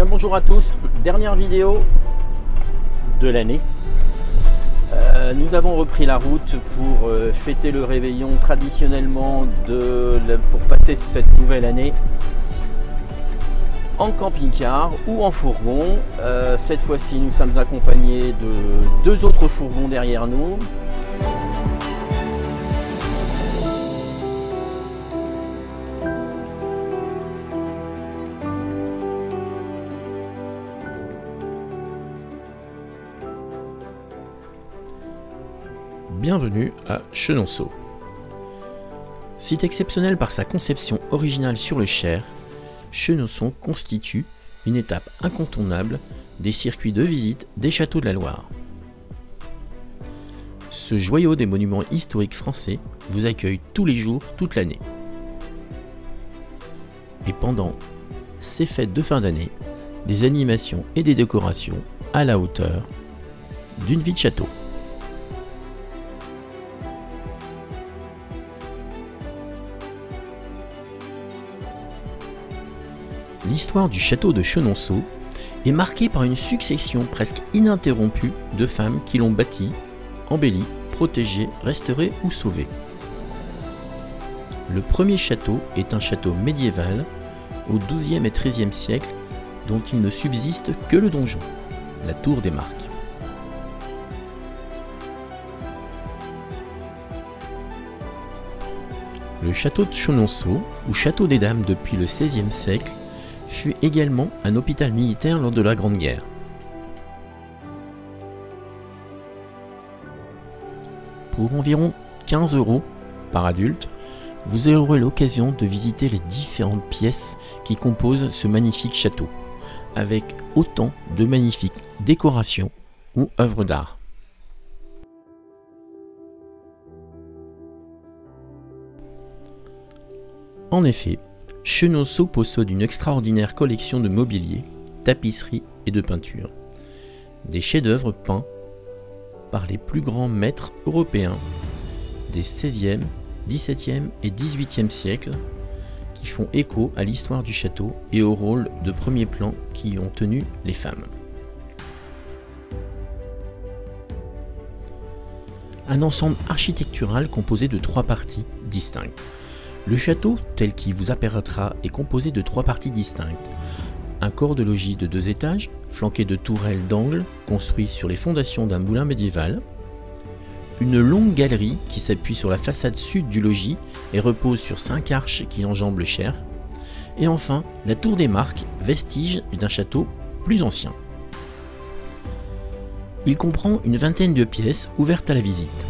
Bien bonjour à tous, dernière vidéo de l'année. Nous avons repris la route pour fêter le réveillon traditionnellement pour passer cette nouvelle année en camping-car ou en fourgon. Cette fois-ci nous sommes accompagnés de deux autres fourgons derrière nous. Bienvenue à Chenonceau. Site exceptionnel par sa conception originale sur le Cher, Chenonceau constitue une étape incontournable des circuits de visite des châteaux de la Loire. Ce joyau des monuments historiques français vous accueille tous les jours, toute l'année. Et pendant ces fêtes de fin d'année, des animations et des décorations à la hauteur d'une vie de château. L'histoire du château de Chenonceau est marquée par une succession presque ininterrompue de femmes qui l'ont bâti, embelli, protégé, restauré ou sauvé. Le premier château est un château médiéval au XIIe et XIIIe siècle dont il ne subsiste que le donjon, la tour des Marques. Le château de Chenonceau, ou château des Dames depuis le XVIe siècle, fut également un hôpital militaire lors de la Grande Guerre. Pour environ 15 € par adulte, vous aurez l'occasion de visiter les différentes pièces qui composent ce magnifique château, avec autant de magnifiques décorations ou œuvres d'art. En effet, Chenonceau possède une extraordinaire collection de mobilier, tapisseries et de peintures. Des chefs-d'œuvre peints par les plus grands maîtres européens des XVIe, XVIIe et XVIIIe siècles qui font écho à l'histoire du château et au rôle de premier plan qui y ont tenu les femmes. Un ensemble architectural composé de 3 parties distinctes. Le château, tel qu'il vous apparaîtra, est composé de 3 parties distinctes. Un corps de logis de 2 étages, flanqué de tourelles d'angle, construit sur les fondations d'un moulin médiéval. Une longue galerie qui s'appuie sur la façade sud du logis et repose sur 5 arches qui enjambent le Cher. Et enfin, la tour des Marques, vestige d'un château plus ancien. Il comprend une vingtaine de pièces ouvertes à la visite.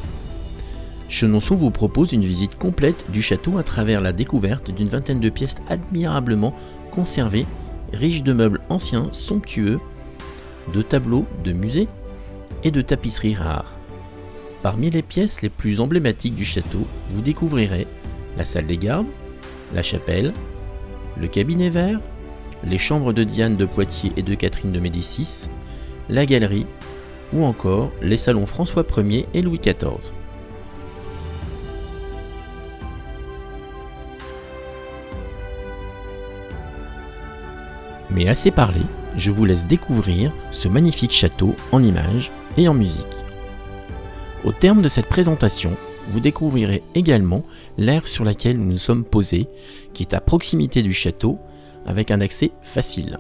Chenonceau vous propose une visite complète du château à travers la découverte d'une vingtaine de pièces admirablement conservées, riches de meubles anciens, somptueux, de tableaux de musées et de tapisseries rares. Parmi les pièces les plus emblématiques du château, vous découvrirez la salle des gardes, la chapelle, le cabinet vert, les chambres de Diane de Poitiers et de Catherine de Médicis, la galerie ou encore les salons François Ier et Louis XIV. Mais assez parlé, je vous laisse découvrir ce magnifique château en images et en musique. Au terme de cette présentation, vous découvrirez également l'aire sur laquelle nous nous sommes posés, qui est à proximité du château, avec un accès facile.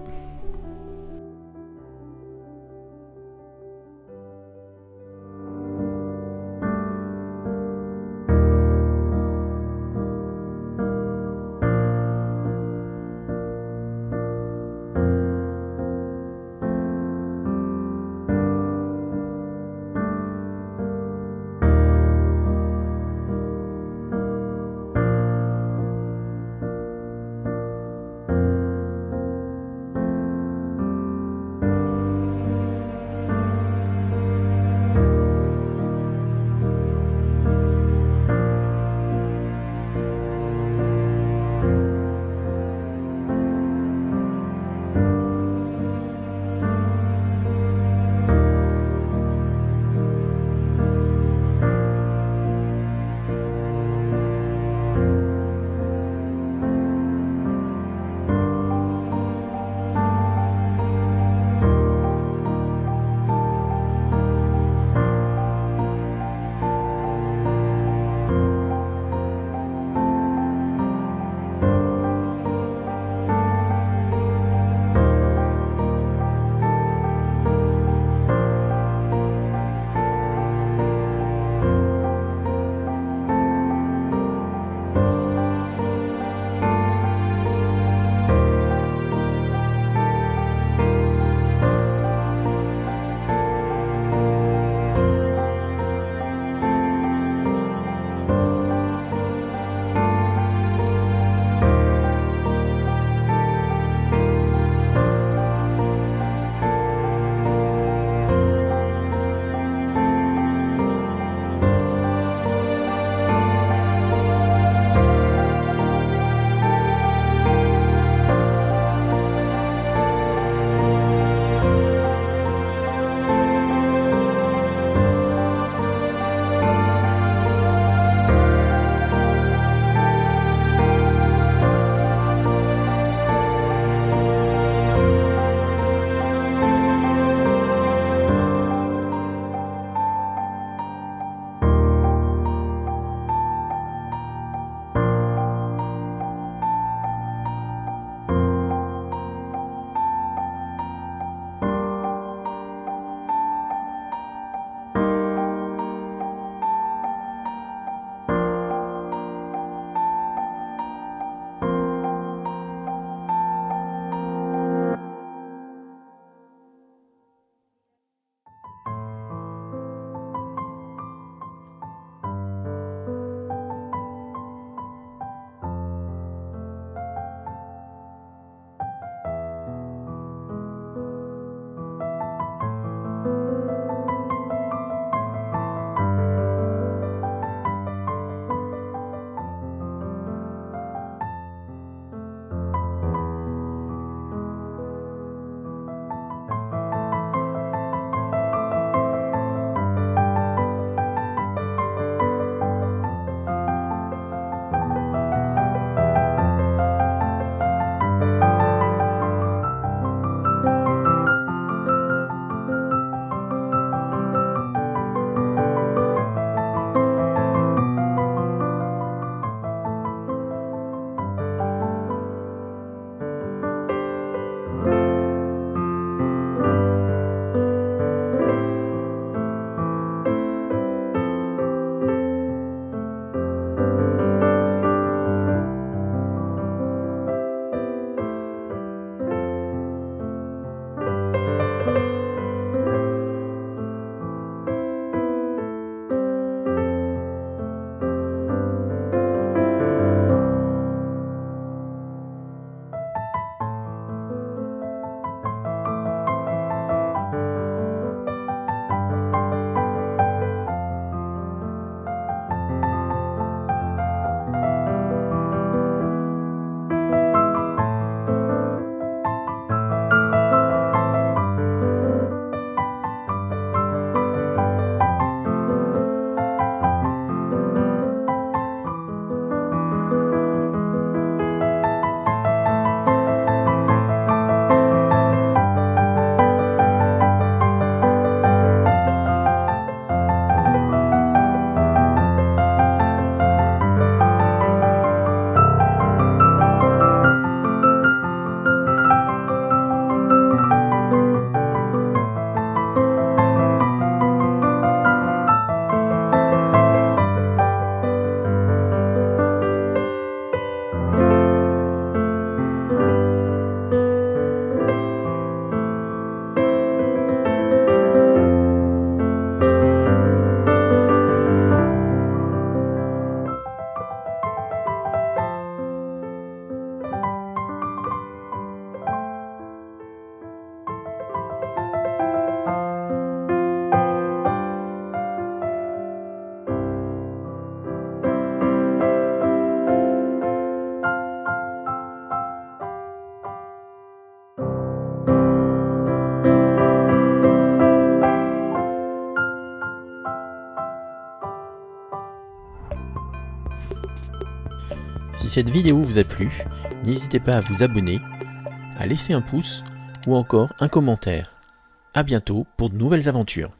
Si cette vidéo vous a plu, n'hésitez pas à vous abonner, à laisser un pouce ou encore un commentaire. A bientôt pour de nouvelles aventures.